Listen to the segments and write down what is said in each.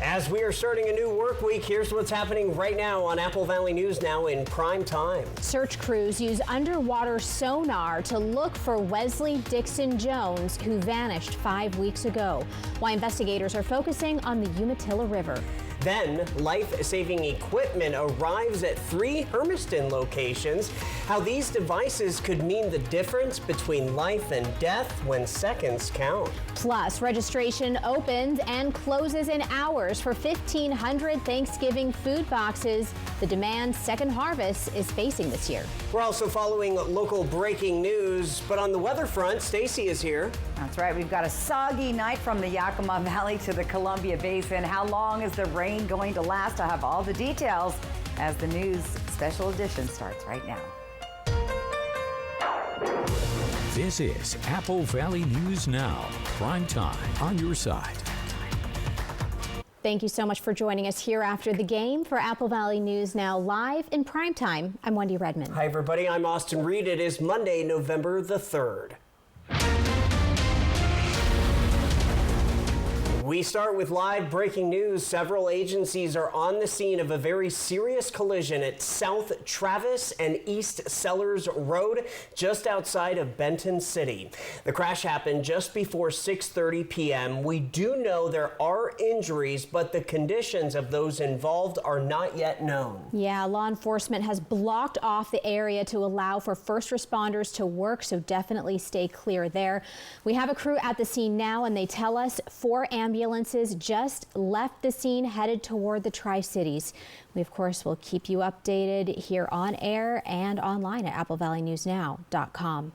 As we are starting a new work week, here's what's happening right now on Apple Valley News Now in prime time. Search crews use underwater sonar to look for Wesley Dixon Jones, who vanished 5 weeks ago, while investigators are focusing on the Umatilla River. Then, life-saving equipment arrives at 3 Hermiston locations. How these devices could mean the difference between life and death when seconds count. Plus, registration opens and closes in hours for 1,500 Thanksgiving food boxes. The demand Second Harvest is facing this year. We're also following local breaking news, but on the weather front, Stacy is here. That's right. We've got a soggy night from the Yakima Valley to the Columbia Basin. How long is the rain going to last? I have all the details as the news special edition starts right now. This is Apple Valley News Now, prime time on your side. Thank you so much for joining us here after the game for Apple Valley News Now live in prime time. I'm Wendy Redmond. Hi, everybody. I'm Austin Reed. It is Monday, November the 3rd. We start with live breaking news. Several agencies are on the scene of a very serious collision at South Travis and East Sellers Road, just outside of Benton City. The crash happened just before 6:30 p.m. We do know there are injuries, but the conditions of those involved are not yet known. Yeah, law enforcement has blocked off the area to allow for first responders to work, so definitely stay clear there. We have a crew at the scene now, and they tell us 4 ambulances just left the scene headed toward the Tri-Cities. We, of course, will keep you updated here on air and online at applevalleynewsnow.com.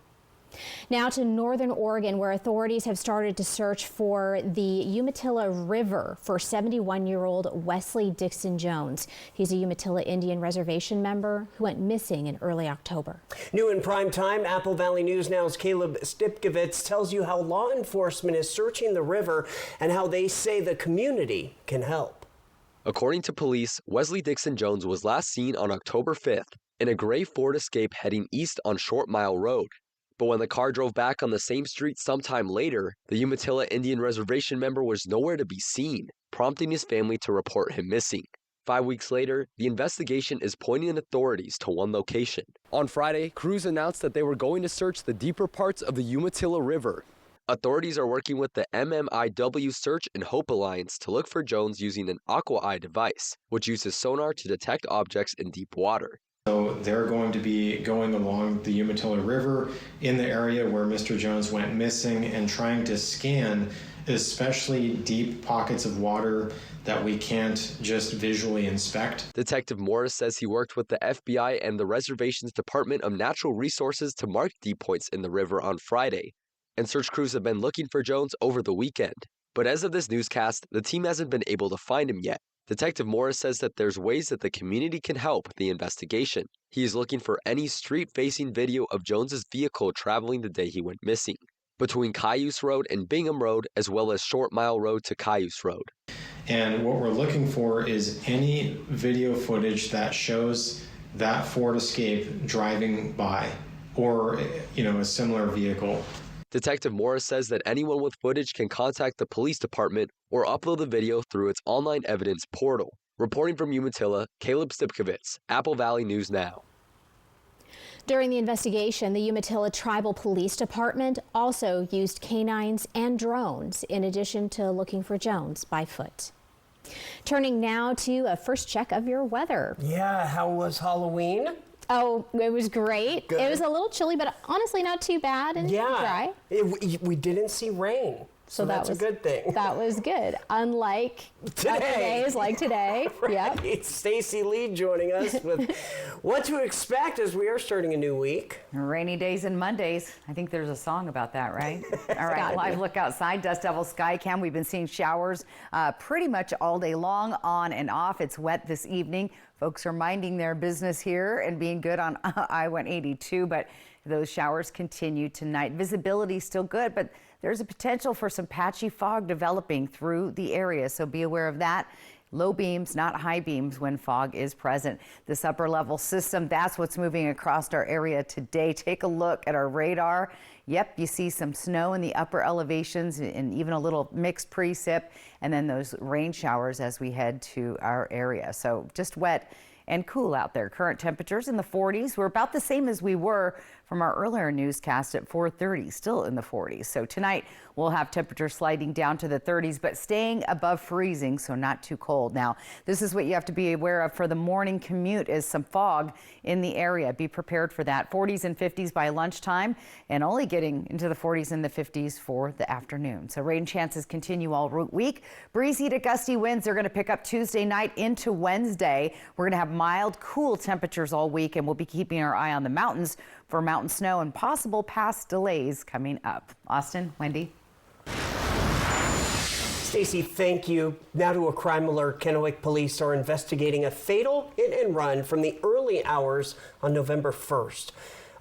Now to northern Oregon, where authorities have started to search for the Umatilla River for 71-year-old Wesley Dixon Jones. He's a Umatilla Indian Reservation member who went missing in early October. New in prime time, Apple Valley News Now's Caleb Stipkovitz tells you how law enforcement is searching the river and how they say the community can help. According to police, Wesley Dixon Jones was last seen on October 5th in a gray Ford Escape heading east on Short Mile Road. But when the car drove back on the same street sometime later, the Umatilla Indian Reservation member was nowhere to be seen, prompting his family to report him missing. 5 weeks later, the investigation is pointing authorities to one location. On Friday, crews announced that they were going to search the deeper parts of the Umatilla River. Authorities are working with the MMIW Search and Hope Alliance to look for Jones using an Aqua Eye device, which uses sonar to detect objects in deep water. So they're going to be going along the Umatilla River in the area where Mr. Jones went missing and trying to scan especially deep pockets of water that we can't just visually inspect. Detective Morris says he worked with the FBI and the reservation's Department of Natural Resources to mark deep points in the river on Friday, and search crews have been looking for Jones over the weekend. But as of this newscast, the team hasn't been able to find him yet. Detective Morris says that there's ways that the community can help the investigation. He is looking for any street-facing video of Jones's vehicle traveling the day he went missing, between Cayuse Road and Bingham Road, as well as Short Mile Road to Cayuse Road. And what we're looking for is any video footage that shows that Ford Escape driving by, or, a similar vehicle. Detective Morris says that anyone with footage can contact the police department or upload the video through its online evidence portal. Reporting from Umatilla, Caleb Stipkovitz, Apple Valley News Now. During the investigation, the Umatilla Tribal Police Department also used canines and drones in addition to looking for Jones by foot. Turning now to a first check of your weather. Yeah, how was Halloween? Oh, it was great. Good. It was a little chilly, but honestly not too bad and dry. We didn't see rain. So that's a good thing. That was good. Unlike days like today. Right. Yep. Stacy Lee joining us with what to expect as we are starting a new week. Rainy days and Mondays. I think there's a song about that, right? All right, live look outside, Dust Devil Sky Cam. We've been seeing showers pretty much all day long, on and off. It's wet this evening. Folks are minding their business here and being good on I-182, but those showers continue tonight. Visibility still good, but there's a potential for some patchy fog developing through the area, so be aware of that. low beams, not high beams when fog is present. This upper level system, that's what's moving across our area today. Take a look at our radar. Yep, you see some snow in the upper elevations and even a little mixed precip, and then those rain showers as we head to our area. So just wet and cool out there. Current temperatures in the 40s. We're about the same as we were from our earlier newscast at 4:30, still in the 40s. So tonight we'll have temperatures sliding down to the 30s, but staying above freezing, so not too cold. Now, this is what you have to be aware of for the morning commute is some fog in the area. Be prepared for that. 40s and 50s by lunchtime, and only getting into the 40s and the 50s for the afternoon. So rain chances continue all week. Breezy to gusty winds are going to pick up Tuesday night into Wednesday. We're going to have mild, cool temperatures all week, and we'll be keeping our eye on the mountains for mountain snow and possible pass delays coming up. Austin, Wendy. Stacey, thank you. Now to a crime alert. Kennewick police are investigating a fatal hit and run from the early hours on November 1st.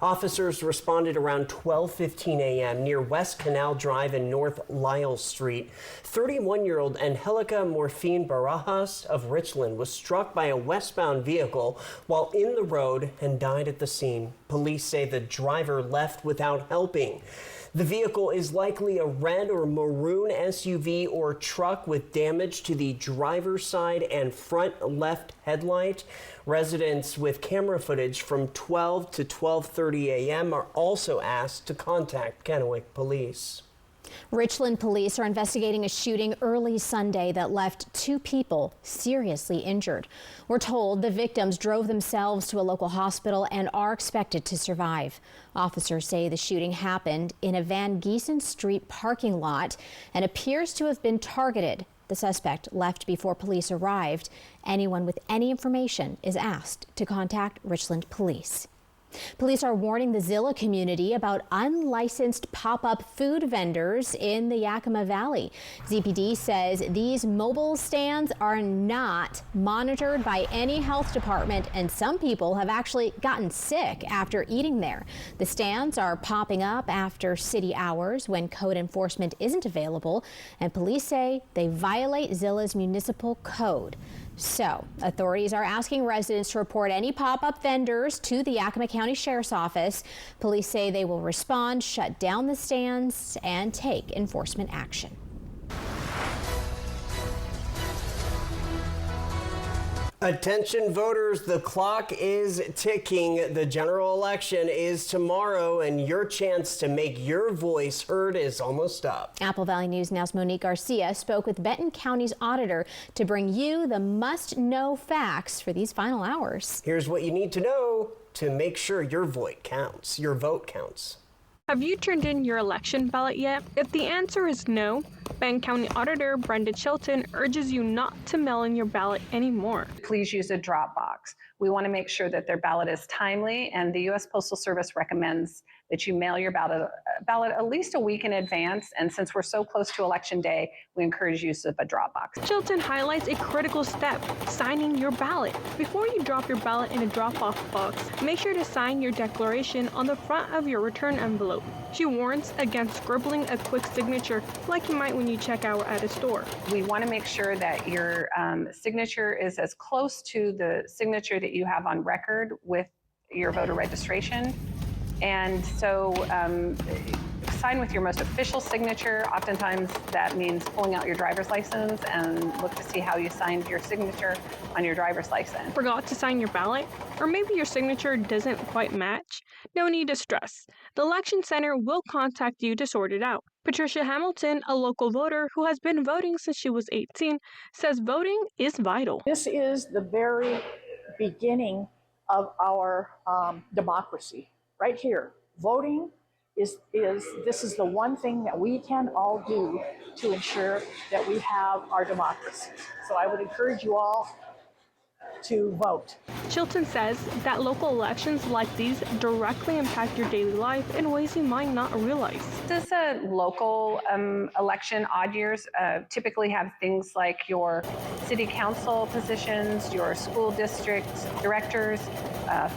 Officers responded around 12:15 a.m. near West Canal Drive and North Lyle Street. 31-year-old Angelica Morfin Barajas of Richland was struck by a westbound vehicle while in the road and died at the scene. Police say the driver left without helping. The vehicle is likely a red or maroon SUV or truck with damage to the driver's side and front left headlight. Residents with camera footage from 12 to 12:30 a.m. are also asked to contact Kennewick police. Richland police are investigating a shooting early Sunday that left 2 people seriously injured. We're told the victims drove themselves to a local hospital and are expected to survive. Officers say the shooting happened in a Van Giesen Street parking lot and appears to have been targeted. The suspect left before police arrived. Anyone with any information is asked to contact Richland police. Police are warning the Zillah community about unlicensed pop-up food vendors in the Yakima Valley. ZPD says these mobile stands are not monitored by any health department, and some people have actually gotten sick after eating there. The stands are popping up after city hours when code enforcement isn't available, and police say they violate Zillah's municipal code. So, authorities are asking residents to report any pop-up vendors to the Yakima County Sheriff's Office. Police say they will respond, shut down the stands, and take enforcement action. Attention voters, the clock is ticking. The general election is tomorrow, and your chance to make your voice heard is almost up. Apple Valley News Now's Monique Garcia spoke with Benton County's auditor to bring you the must-know facts for these final hours. Here's what you need to know to make sure your vote counts. Have you turned in your election ballot yet? If the answer is no, Benton County Auditor Brenda Chilton urges you not to mail in your ballot anymore. Please use a drop box. We want to make sure that their ballot is timely, and the U.S. Postal Service recommends that you mail your ballot at least a week in advance. And since we're so close to Election Day, we encourage use of a drop box. Chilton highlights a critical step, signing your ballot. Before you drop your ballot in a drop-off box, make sure to sign your declaration on the front of your return envelope. She warns against scribbling a quick signature like you might when you check out at a store. We want to make sure that your signature is as close to the signature that you have on record with your voter registration. And so sign with your most official signature. Oftentimes that means pulling out your driver's license and look to see how you signed your signature on your driver's license. Forgot to sign your ballot? Or maybe your signature doesn't quite match? No need to stress. The Election Center will contact you to sort it out. Patricia Hamilton, a local voter who has been voting since she was 18, says voting is vital. This is the very beginning of our democracy. Right here, voting is the one thing that we can all do to ensure that we have our democracy. So I would encourage you all to vote. Chilton says that local elections like these directly impact your daily life in ways you might not realize. This is a local election. Odd years typically have things like your city council positions, your school district directors,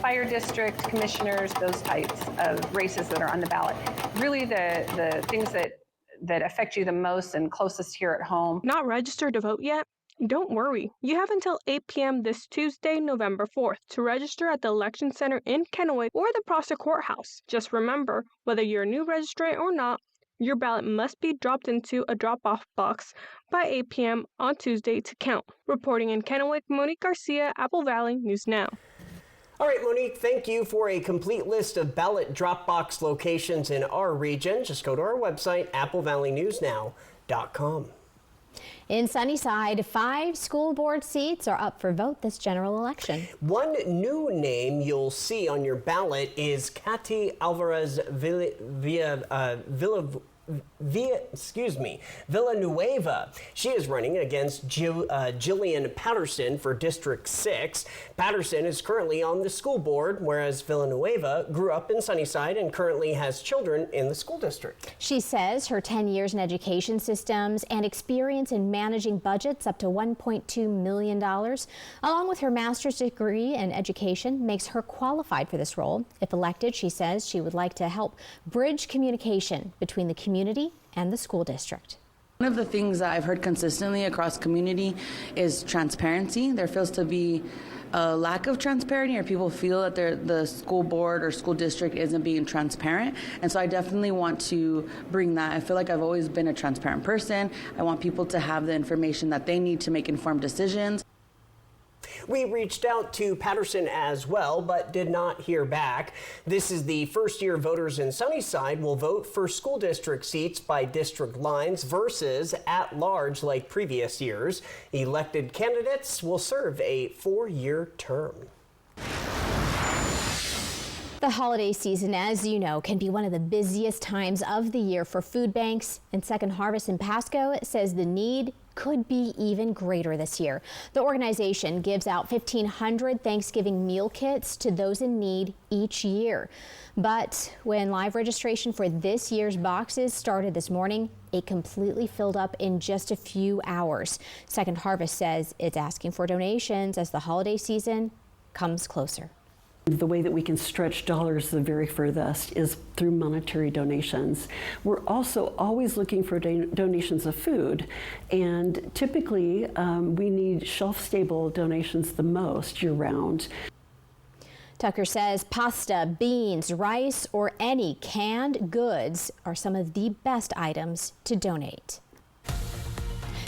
fire district commissioners, those types of races that are on the ballot. Really the things that affect you the most and closest here at home. Not registered to vote yet? Don't worry, you have until 8 p.m. this Tuesday, November 4th to register at the Election Center in Kennewick or the Prosser Courthouse. Just remember, whether you're a new registrant or not, your ballot must be dropped into a drop-off box by 8 p.m. on Tuesday to count. Reporting in Kennewick, Monique Garcia, Apple Valley News Now. All right, Monique, thank you for a complete list of ballot drop box locations in our region. Just go to our website, applevalleynewsnow.com. In Sunnyside, 5 school board seats are up for vote this general election. One new name you'll see on your ballot is Katy Alvarez Villanueva. She is running against Jillian Patterson for District 6. Patterson is currently on the school board, whereas Villanueva grew up in Sunnyside and currently has children in the school district. She says her 10 years in education systems and experience in managing budgets up to $1.2 million, along with her master's degree in education, makes her qualified for this role. If elected, she says she would like to help bridge communication between the community and the school district. One of the things that I've heard consistently across community is transparency. There feels to be a lack of transparency, or people feel that the school board or school district isn't being transparent. And so I definitely want to bring that. I feel like I've always been a transparent person. I want people to have the information that they need to make informed decisions. We reached out to Patterson as well, but did not hear back. This is the first year voters in Sunnyside will vote for school district seats by district lines versus at large like previous years. Elected candidates will serve a 4-year term. The holiday season, as you know, can be one of the busiest times of the year for food banks, and Second Harvest in Pasco says the need could be even greater this year. The organization gives out 1,500 Thanksgiving meal kits to those in need each year. But when live registration for this year's boxes started this morning, it completely filled up in just a few hours. Second Harvest says it's asking for donations as the holiday season comes closer. The way that we can stretch dollars the very furthest is through monetary donations. We're also always looking for donations of food, and typically we need shelf-stable donations the most year-round. Tucker says pasta, beans, rice, or any canned goods are some of the best items to donate.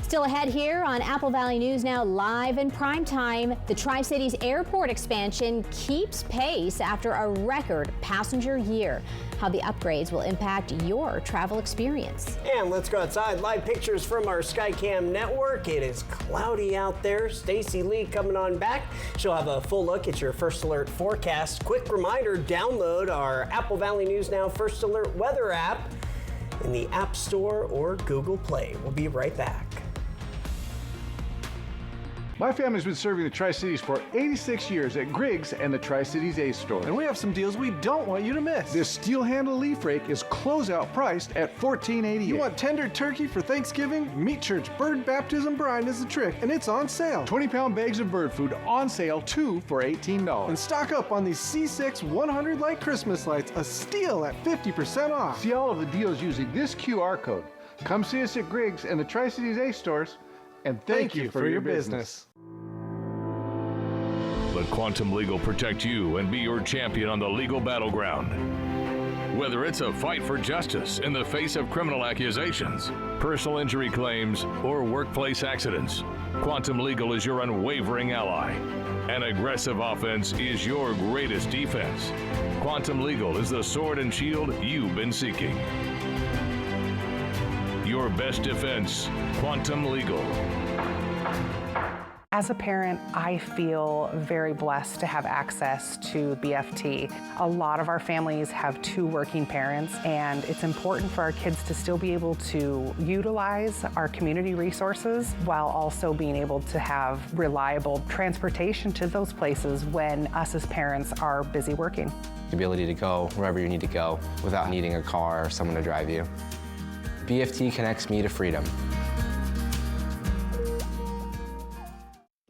Still ahead here on Apple Valley News Now, live in prime time. The Tri-Cities airport expansion keeps pace after a record passenger year. How the upgrades will impact your travel experience. And let's go outside. Live pictures from our Skycam network. It is cloudy out there. Stacy Lee coming on back. She'll have a full look at your First Alert forecast. Quick reminder, download our Apple Valley News Now First Alert weather app in the App Store or Google Play. We'll be right back. My family's been serving the Tri-Cities for 86 years at Griggs and the Tri-Cities Ace store. And we have some deals we don't want you to miss. This steel handle leaf rake is closeout priced at $14.88. You want tender turkey for Thanksgiving? Meat Church Bird Baptism Brine is the trick, and it's on sale. 20-pound bags of bird food on sale, 2 for $18. And stock up on these C6 100 light Christmas lights, a steal at 50% off. See all of the deals using this QR code. Come see us at Griggs and the Tri-Cities Ace stores, and thank you for your business. Let Quantum Legal protect you and be your champion on the legal battleground. Whether it's a fight for justice in the face of criminal accusations, personal injury claims, or workplace accidents, Quantum Legal is your unwavering ally. An aggressive offense is your greatest defense. Quantum Legal is the sword and shield you've been seeking. Your best defense, Quantum Legal. As a parent, I feel very blessed to have access to BFT. A lot of our families have 2 working parents, and it's important for our kids to still be able to utilize our community resources while also being able to have reliable transportation to those places when us as parents are busy working. The ability to go wherever you need to go without needing a car or someone to drive you. BFT connects me to freedom.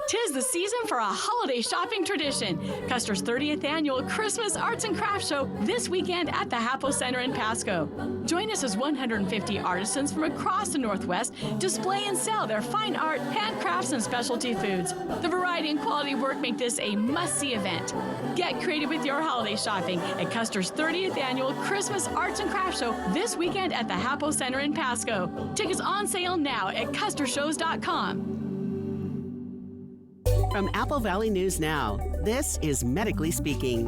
'Tis Tis the season for a holiday shopping tradition. Custer's 30th annual Christmas Arts and Crafts Show this weekend at the Hapo Center in Pasco. Join us as 150 artisans from across the Northwest display and sell their fine art, handcrafts, and specialty foods. The variety and quality work make this a must-see event. Get creative with your holiday shopping at Custer's 30th annual Christmas Arts and Crafts Show this weekend at the Hapo Center in Pasco. Tickets on sale now at custershows.com. From Apple Valley News Now, this is Medically Speaking.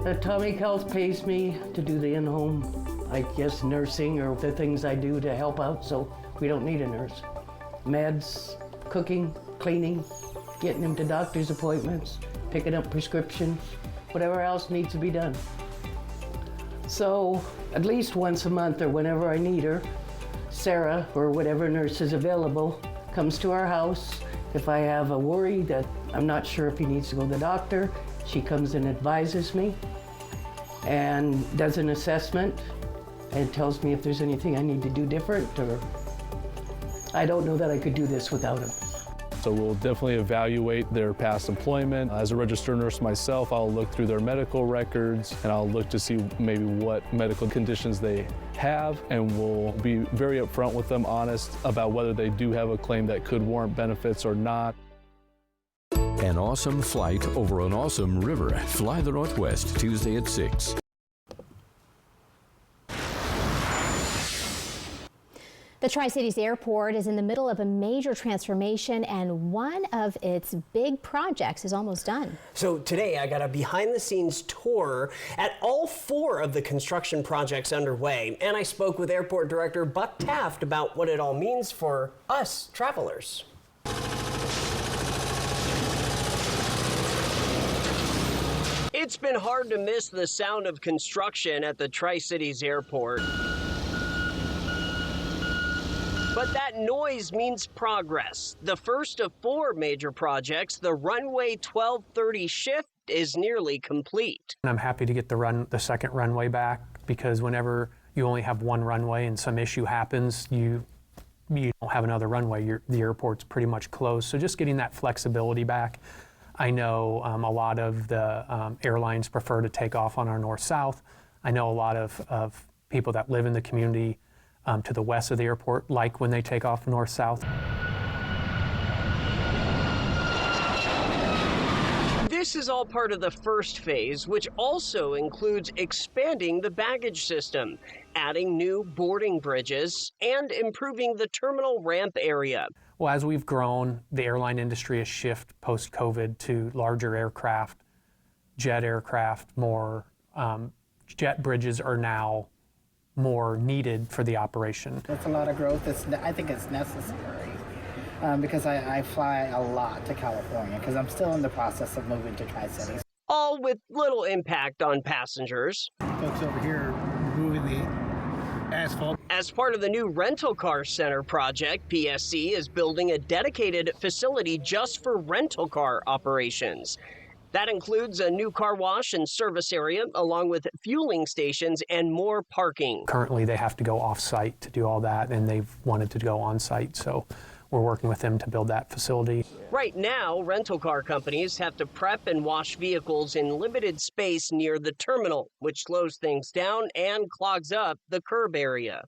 Atomic Health pays me to do the in-home, I guess nursing or the things I do to help out, so we don't need a nurse. Meds, cooking, cleaning, getting them to doctor's appointments, picking up prescriptions, whatever else needs to be done. So at least once a month or whenever I need her, Sarah, or whatever nurse is available, comes to our house. If I have a worry that I'm not sure if he needs to go to the doctor, she comes and advises me and does an assessment and tells me if there's anything I need to do different, or I don't know that I could do this without him. So we'll definitely evaluate their past employment. As a registered nurse myself, I'll look through their medical records and I'll look to see maybe what medical conditions they have, and we'll be very upfront with them, honest about whether they do have a claim that could warrant benefits or not. An awesome flight over an awesome river. Fly the Northwest, Tuesday at 6. The Tri-Cities Airport is in the middle of a major transformation, and one of its big projects is almost done. So today I got a behind-the-scenes tour at all 4 of the construction projects underway, and I spoke with Airport Director Buck Taft about what it all means for us travelers. It's been hard to miss the sound of construction at the Tri-Cities Airport. But that noise means progress. The first of 4 major projects, the runway 1230 shift, is nearly complete. I'm happy to get the second runway back, because whenever you only have one runway and some issue happens, you don't have another runway. The airport's pretty much closed. So just getting that flexibility back. I know a lot of the airlines prefer to take off on our north-south. I know a lot of people that live in the community to the west of the airport, like when they take off north-south. This is all part of the first phase, which also includes expanding the baggage system, adding new boarding bridges, and improving the terminal ramp area. Well, as we've grown, the airline industry has shifted post-COVID to larger aircraft, jet aircraft, more jet bridges are now more needed for the operation. That's a lot of growth. I think it's necessary because I fly a lot to California because I'm still in the process of moving to Tri-Cities. All with little impact on passengers. Folks over here moving the asphalt. As part of the new rental car center project, PSC is building a dedicated facility just for rental car operations. That includes a new car wash and service area, along with fueling stations and more parking. Currently, they have to go off-site to do all that, and they've wanted to go on-site, so we're working with them to build that facility. Right now, rental car companies have to prep and wash vehicles in limited space near the terminal, which slows things down and clogs up the curb area.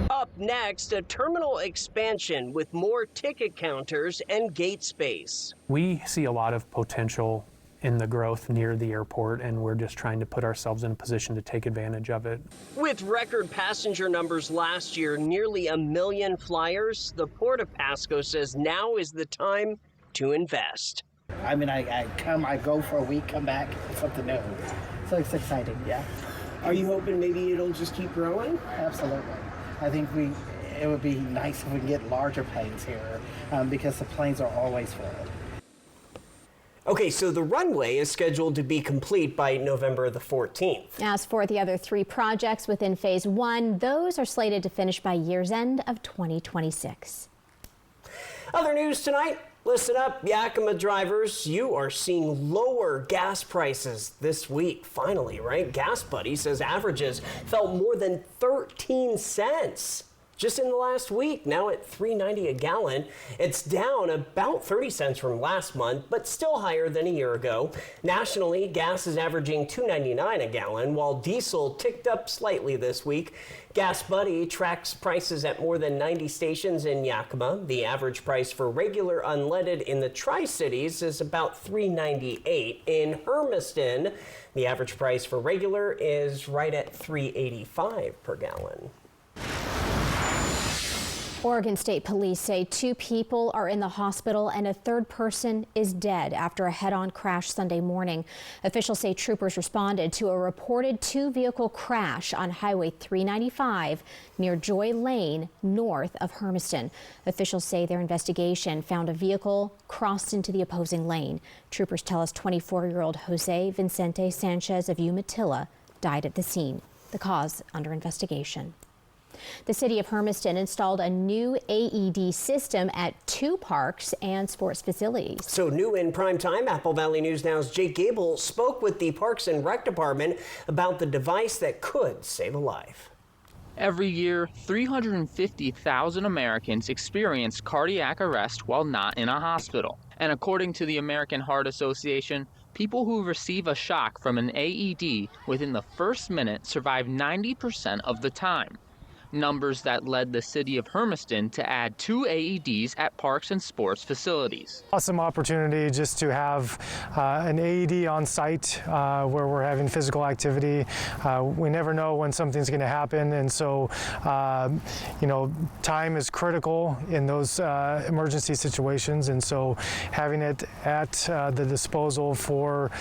Up next, a terminal expansion with more ticket counters and gate space. We see a lot of potential in the growth near the airport, and we're just trying to put ourselves in a position to take advantage of it. With record passenger numbers last year, nearly 1 million flyers, the Port of Pasco says now is the time to invest. I mean, I go for a week, come back, something new. So it's exciting, yeah. Are you hoping maybe it'll just keep growing? Absolutely. I think it would be nice if we can get larger planes here because the planes are always full. Okay, so the runway is scheduled to be complete by November the 14th. As for the other 3 projects within Phase 1, those are slated to finish by year's end of 2026. Other news tonight. Listen up, Yakima drivers. You are seeing lower gas prices this week. Finally, right? Gas Buddy says averages fell more than 13 cents. just in the last week, now at $3.90 a gallon. It's down about 30 cents from last month, but still higher than a year ago. Nationally, gas is averaging $2.99 a gallon, while diesel ticked up slightly this week. Gas Buddy tracks prices at more than 90 stations in Yakima. The average price for regular unleaded in the Tri-Cities is about $3.98. In Hermiston, the average price for regular is right at $3.85 per gallon. Oregon State Police say 2 people are in the hospital and a 3rd person is dead after a head-on crash Sunday morning. Officials say troopers responded to a reported 2-vehicle crash on Highway 395 near Joy Lane, north of Hermiston. Officials say their investigation found a vehicle crossed into the opposing lane. Troopers tell us 24-year-old Jose Vicente Sanchez of Umatilla died at the scene. The cause under investigation. The city of Hermiston installed a new AED system at 2 parks and sports facilities. So new in Primetime, Apple Valley News Now's Jake Gable spoke with the Parks and Rec Department about the device that could save a life. Every year, 350,000 Americans experience cardiac arrest while not in a hospital. And according to the American Heart Association, people who receive a shock from an AED within the first minute survive 90% of the time. Numbers that led the city of Hermiston to add 2 AEDs at parks and sports facilities. Awesome opportunity just to have an AED on site where we're having physical activity. We never know when something's going to happen, and so time is critical in those emergency situations, and so having it at the disposal for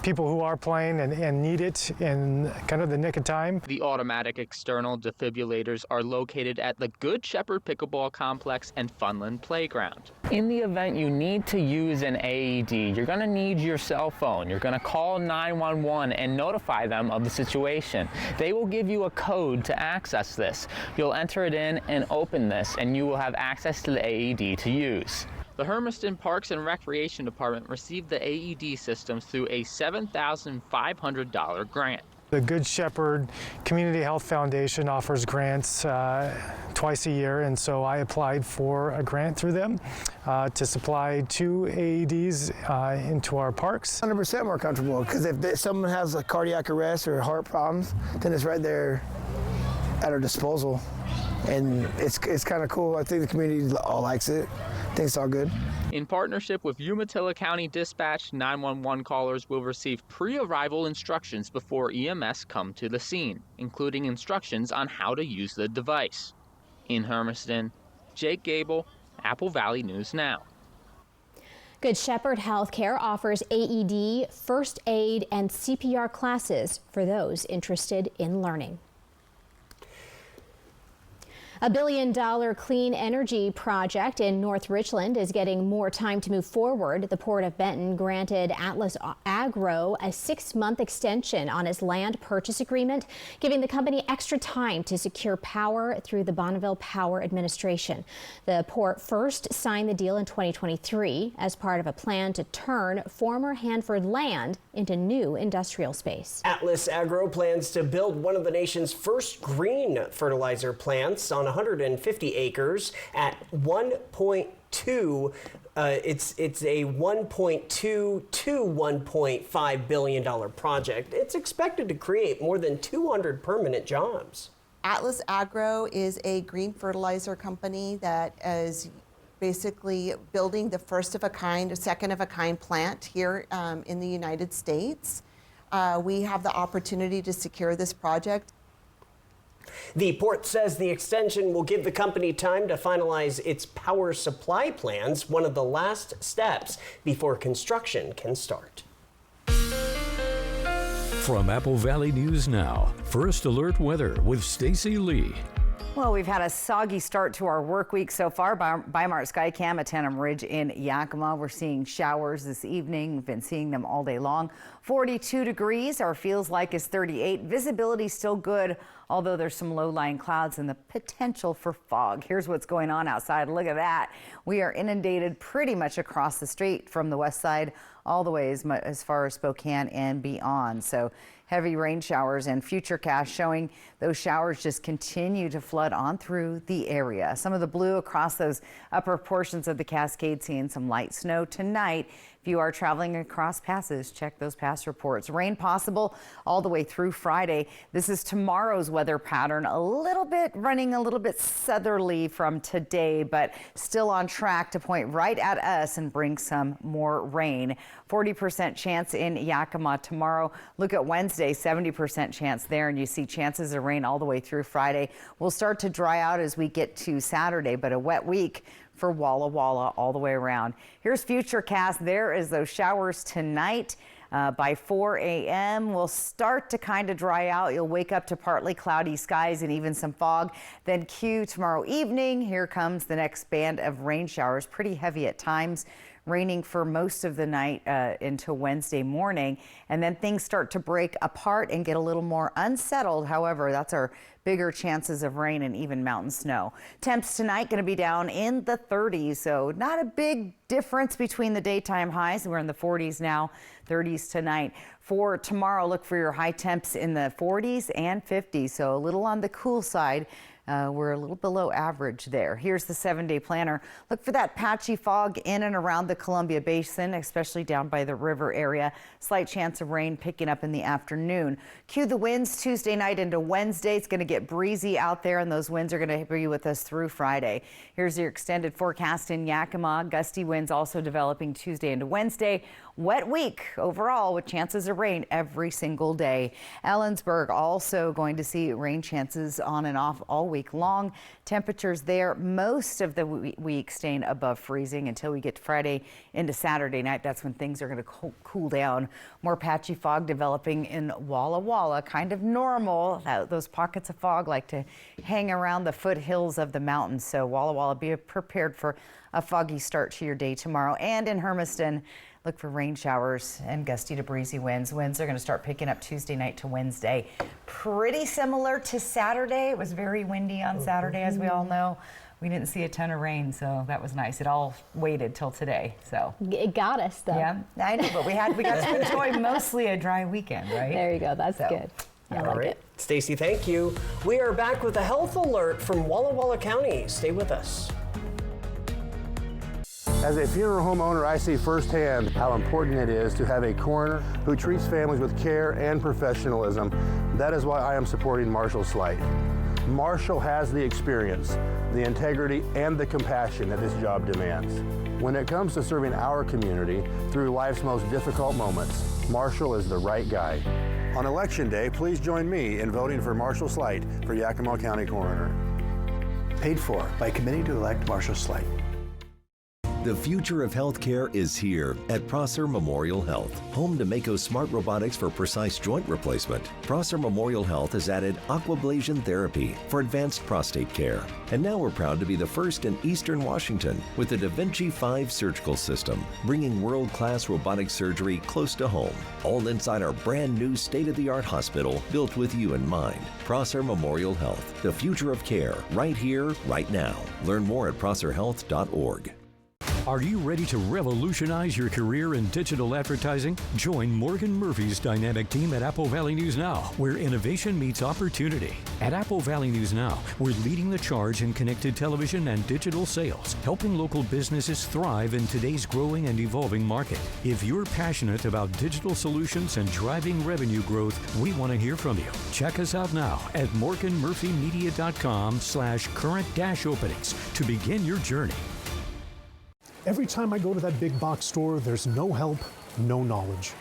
people who are playing and need it in kind of the nick of time. The automatic external defibrillators are located at the Good Shepherd Pickleball Complex and Funland Playground. In the event you need to use an AED, you're going to need your cell phone. You're going to call 911 and notify them of the situation. They will give you a code to access this. You'll enter it in and open this, and you will have access to the AED to use. The Hermiston Parks and Recreation Department received the AED systems through a $7,500 grant. The Good Shepherd Community Health Foundation offers grants twice a year, and so I applied for a grant through them to supply 2 AEDs into our parks. 100% more comfortable, because if someone has a cardiac arrest or heart problems, then it's right there at our disposal, and it's kind of cool. I think the community all likes it. I think it's all good. In partnership with Umatilla County Dispatch, 911 callers will receive pre-arrival instructions before EMS come to the scene, including instructions on how to use the device. In Hermiston, Jake Gable, Apple Valley News Now. Good Shepherd Healthcare offers AED, first aid, and CPR classes for those interested in learning. A $1 billion clean energy project in North Richland is getting more time to move forward. The Port of Benton granted Atlas Agro a 6-month extension on its land purchase agreement, giving the company extra time to secure power through the Bonneville Power Administration. The port first signed the deal in 2023 as part of a plan to turn former Hanford land into new industrial space. Atlas Agro plans to build one of the nation's first green fertilizer plants on 150 acres at 1.2. It's a $1.2 to $1.5 billion project. It's expected to create more than 200 permanent jobs. Atlas Agro is a green fertilizer company that is basically building the first of a kind, second of a kind plant here in the United States. We have the opportunity to secure this project. The port says the extension will give the company time to finalize its power supply plans, one of the last steps before construction can start. From Apple Valley News Now, First Alert Weather with Stacy Lee. Well, we've had a soggy start to our work week so far. Bimart Skycam at Tannum Ridge in Yakima. We're seeing showers this evening. We've been seeing them all day long. 42 degrees. Our feels like is 38. Visibility still good, although there's some low-lying clouds and the potential for fog. Here's what's going on outside. Look at that. We are inundated pretty much across the street from the west side all the way as far as Spokane and beyond. So heavy rain showers, and Futurecast showing those showers just continue to flood on through the area. Some of the blue across those upper portions of the Cascade, seeing some light snow tonight. If you are traveling across passes, check those pass reports. Rain possible all the way through Friday. This is tomorrow's weather pattern, running a little bit southerly from today, but still on track to point right at us and bring some more rain. 40% chance in Yakima tomorrow. Look at Wednesday, 70% chance there, and you see chances of rain all the way through Friday. We'll start to dry out as we get to Saturday, but a wet week for Walla Walla all the way around. Here's Futurecast. There is those showers tonight. By 4 a.m. we'll start to kind of dry out. You'll wake up to partly cloudy skies and even some fog. Then cue tomorrow evening. Here comes the next band of rain showers, pretty heavy at times, raining for most of the night until Wednesday morning. And then things start to break apart and get a little more unsettled. However, that's our bigger chances of rain and even mountain snow. Temps tonight going to be down in the 30s, so not a big difference between the daytime highs. We're in the 40s now, 30s tonight. For tomorrow, look for your high temps in the 40s and 50s, so a little on the cool side. We're a little below average there. Here's the 7-day planner. Look for that patchy fog in and around the Columbia Basin, especially down by the river area. Slight chance of rain picking up in the afternoon. Cue the winds Tuesday night into Wednesday. It's going to get breezy out there, and those winds are going to be with us through Friday. Here's your extended forecast in Yakima. Gusty winds also developing Tuesday into Wednesday. Wet week overall with chances of rain every single day. Ellensburg also going to see rain chances on and off all week long. Temperatures there most of the week staying above freezing until we get to Friday into Saturday night. That's when things are going to cool down. More patchy fog developing in Walla Walla, kind of normal. Those pockets of fog like to hang around the foothills of the mountains. So Walla Walla, be prepared for a foggy start to your day tomorrow. And in Hermiston, look for rain showers and gusty to breezy winds. Winds are going to start picking up Tuesday night to Wednesday. Pretty similar to Saturday. It was very windy on Saturday, as we all know. We didn't see a ton of rain, so that was nice. It all waited till today. So it got us, though. Yeah, I know, but we got to enjoy mostly a dry weekend, right? There you go. That's good. I like it. Stacy, thank you. We are back with a health alert from Walla Walla County. Stay with us. As a funeral home owner, I see firsthand how important it is to have a coroner who treats families with care and professionalism. That is why I am supporting Marshall Slight. Marshall has the experience, the integrity, and the compassion that his job demands. When it comes to serving our community through life's most difficult moments, Marshall is the right guy. On Election Day, please join me in voting for Marshall Slight for Yakima County Coroner. Paid for by Committee to Elect Marshall Slight. The future of healthcare is here at Prosser Memorial Health, home to Mako smart robotics for precise joint replacement. Prosser Memorial Health has added aquablation therapy for advanced prostate care. And now we're proud to be the first in Eastern Washington with the Da Vinci 5 surgical system, bringing world-class robotic surgery close to home, all inside our brand new state-of-the-art hospital built with you in mind. Prosser Memorial Health, the future of care, right here, right now. Learn more at prosserhealth.org. Are you ready to revolutionize your career in digital advertising? Join Morgan Murphy's dynamic team at Apple Valley News Now, where innovation meets opportunity. At Apple Valley News Now, we're leading the charge in connected television and digital sales, helping local businesses thrive in today's growing and evolving market. If you're passionate about digital solutions and driving revenue growth, we want to hear from you. Check us out now at morganmurphymedia.com/current-openings to begin your journey. Every time I go to that big box store, there's no help, no knowledge.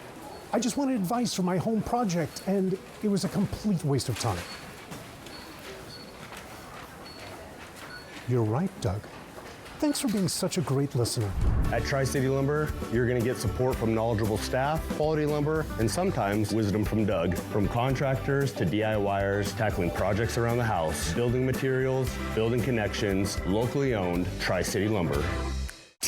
I just wanted advice for my home project, and it was a complete waste of time. You're right, Doug. Thanks for being such a great listener. At Tri-City Lumber, you're going to get support from knowledgeable staff, quality lumber, and sometimes wisdom from Doug. From contractors to DIYers, tackling projects around the house, building materials, building connections, locally owned Tri-City Lumber.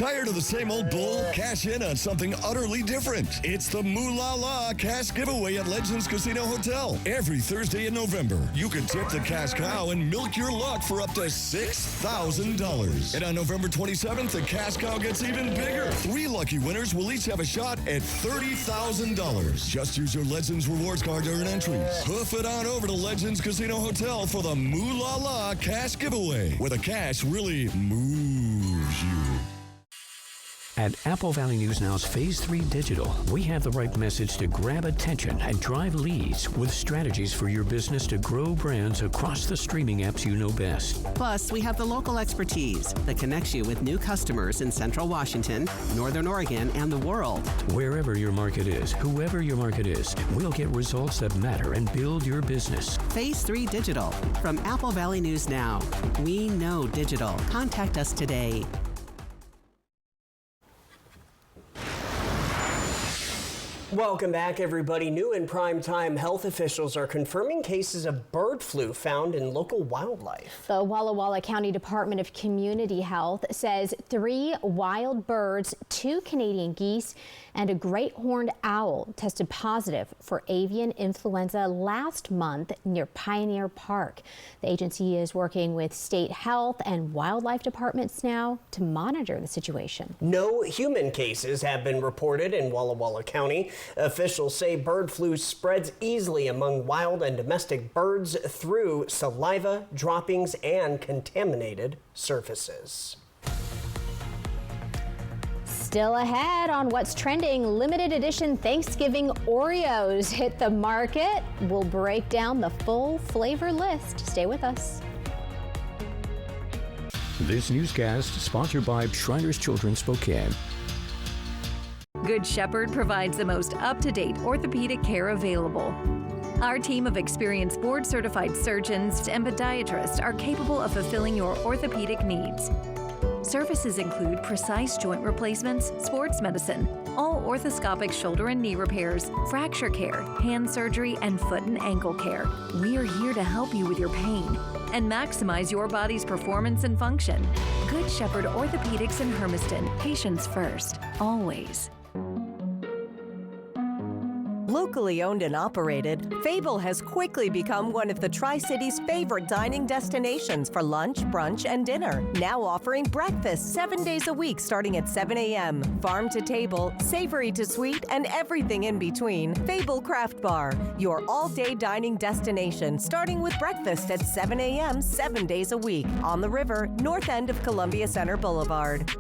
Tired of the same old bull? Cash in on something utterly different. It's the Moolah La Cash Giveaway at Legends Casino Hotel. Every Thursday in November, you can tip the cash cow and milk your luck for up to $6,000. And on November 27th, the cash cow gets even bigger. 3 lucky winners will each have a shot at $30,000. Just use your Legends rewards card to earn entries. Hoof it on over to Legends Casino Hotel for the Moolah La Cash Giveaway, where the cash really moves you. At Apple Valley News Now's Phase 3 Digital, we have the right message to grab attention and drive leads with strategies for your business to grow brands across the streaming apps you know best. Plus, we have the local expertise that connects you with new customers in Central Washington, Northern Oregon, and the world. Wherever your market is, whoever your market is, we'll get results that matter and build your business. Phase 3 Digital from Apple Valley News Now. We know digital. Contact us today. Welcome back, everybody. New in Primetime, health officials are confirming cases of bird flu found in local wildlife. The Walla Walla County Department of Community Health says 3 wild birds, 2 Canadian geese, and a great horned owl tested positive for avian influenza last month near Pioneer Park. The agency is working with state health and wildlife departments now to monitor the situation. No human cases have been reported in Walla Walla County. Officials say bird flu spreads easily among wild and domestic birds through saliva, droppings, and contaminated surfaces. Still ahead on what's trending, limited edition Thanksgiving Oreos hit the market. We'll break down the full flavor list. Stay with us. This newscast sponsored by Shriners Children's Spokane. Good Shepherd provides the most up-to-date orthopedic care available. Our team of experienced board-certified surgeons and podiatrists are capable of fulfilling your orthopedic needs. Services include precise joint replacements, sports medicine, all orthoscopic shoulder and knee repairs, fracture care, hand surgery, and foot and ankle care. We are here to help you with your pain and maximize your body's performance and function. Good Shepherd Orthopedics in Hermiston. Patients first, always. Locally owned and operated, Fable has quickly become one of the Tri-Cities' favorite dining destinations for lunch, brunch, and dinner. Now offering breakfast 7 days a week starting at 7 a.m. Farm to table, savory to sweet, and everything in between. Fable Craft Bar, your all-day dining destination starting with breakfast at 7 a.m. 7 days a week. On the river, north end of Columbia Center Boulevard.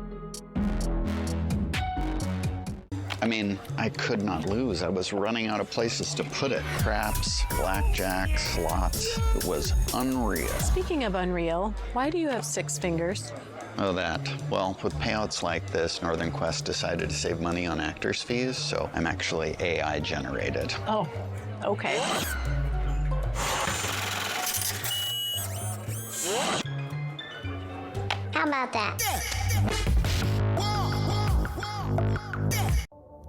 I mean, I could not lose. I was running out of places to put it. Craps, blackjack, slots. It was unreal. Speaking of unreal, why do you have 6 fingers? Oh, that. Well, with payouts like this, Northern Quest decided to save money on actors' fees, so I'm actually AI generated. Oh, okay. How about that?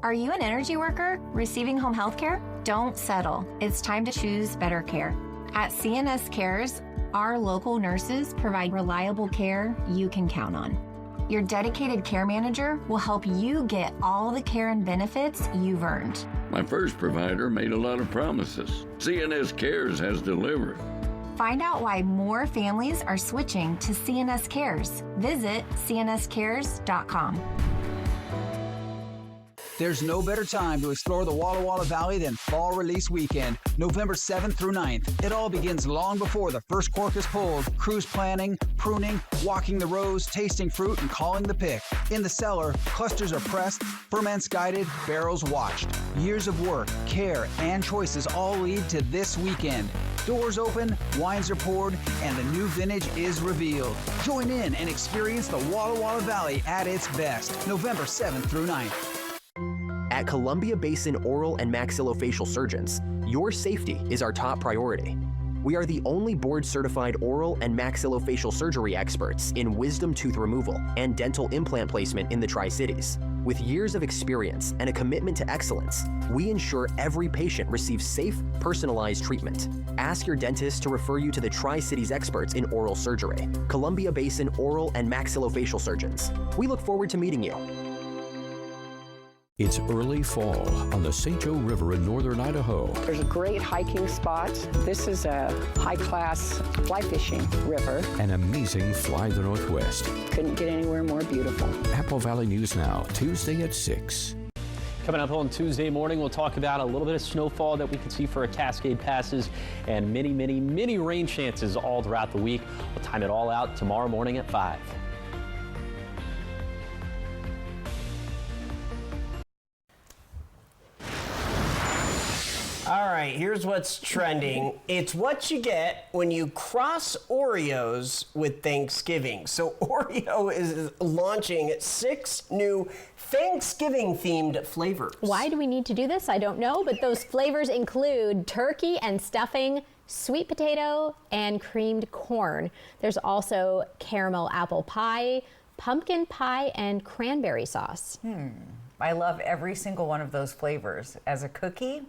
Are you an energy worker receiving home health care? Don't settle. It's time to choose better care. At CNS Cares, our local nurses provide reliable care you can count on. Your dedicated care manager will help you get all the care and benefits you've earned. My first provider made a lot of promises. CNS Cares has delivered. Find out why more families are switching to CNS Cares. Visit cnscares.com. There's no better time to explore the Walla Walla Valley than Fall Release Weekend, November 7th through 9th. It all begins long before the first cork is pulled. Cruise planning, pruning, walking the rows, tasting fruit, and calling the pick. In the cellar, clusters are pressed, ferments guided, barrels watched. Years of work, care, and choices all lead to this weekend. Doors open, wines are poured, and the new vintage is revealed. Join in and experience the Walla Walla Valley at its best, November 7th through 9th. At Columbia Basin Oral and Maxillofacial Surgeons, your safety is our top priority. We are the only board-certified oral and maxillofacial surgery experts in wisdom tooth removal and dental implant placement in the Tri-Cities. With years of experience and a commitment to excellence, we ensure every patient receives safe, personalized treatment. Ask your dentist to refer you to the Tri-Cities experts in oral surgery, Columbia Basin oral and maxillofacial surgeons. We look forward to meeting you. It's early fall on the St. Joe River in northern Idaho. There's a great hiking spot. This is a high-class fly fishing river. An amazing fly the Northwest. Couldn't get anywhere more beautiful. Apple Valley News Now, Tuesday at 6. Coming up on Tuesday morning, we'll talk about a little bit of snowfall that we can see for our Cascade Passes and many rain chances all throughout the week. We'll time it all out tomorrow morning at 5. All right, here's what's trending. It's what you get when you cross Oreos with Thanksgiving. So Oreo is launching 6 new Thanksgiving-themed flavors. Why do we need to do this? I don't know, but those flavors include turkey and stuffing, sweet potato, and creamed corn. There's also caramel apple pie, pumpkin pie, and cranberry sauce. I love every single one of those flavors. As a cookie,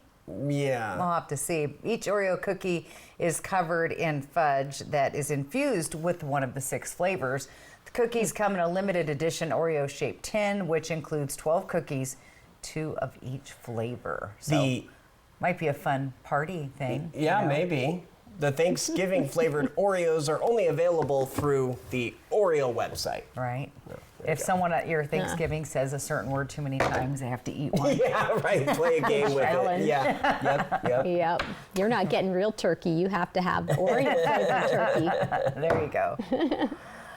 yeah, we'll have to see. Each Oreo cookie is covered in fudge that is infused with one of the 6 flavors. The cookies come in a limited edition Oreo-shaped tin, which includes 12 cookies, 2 of each flavor. So might be a fun party thing. Yeah, you know? maybe. The Thanksgiving flavored Oreos are only available through the Oreo website. Right. If someone at your Thanksgiving says a certain word too many times, they have to eat one. Yeah, right. Play a game with it. Yeah. Yep. You're not getting real turkey. You have to have Oreo flavored turkey. There you go.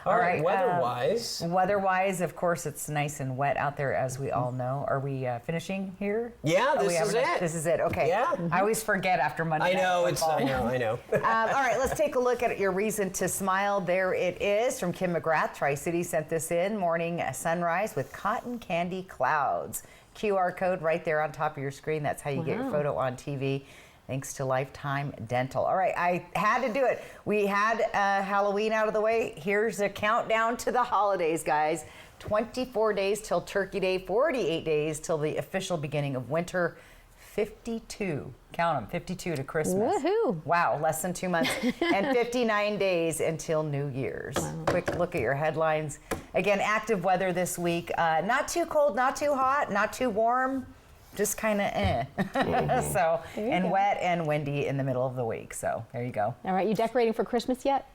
All right, weather-wise. Weather-wise, of course, it's nice and wet out there, as we all know. Are we finishing here? Yeah, this is it. This is it. Okay. Yeah. I always forget after Monday. I know. night I know. all right, let's take a look at your reason to smile. There it is from Kim McGrath. Tri-City sent this in. Morning sunrise with cotton candy clouds. QR code right there on top of your screen. That's how you get your photo on TV. Thanks to Lifetime Dental. All right, I had to do it. We had Halloween out of the way. Here's a countdown to the holidays, guys. 24 days till Turkey Day, 48 days till the official beginning of winter, 52, count them, 52 to Christmas. Woohoo! Wow, less than 2 months. And 59 days until New Year's. Wow. Quick look at your headlines. Again, active weather this week. Not too cold, not too hot, not too warm. Just kind of So, and wet and windy in the middle of the week. So there you go. All right, you decorating for Christmas yet?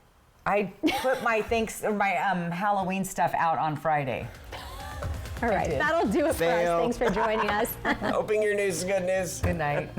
I put my Halloween stuff out on Friday. All right, that'll do it for us. Thanks for joining us. Hoping your news is good news. Good night.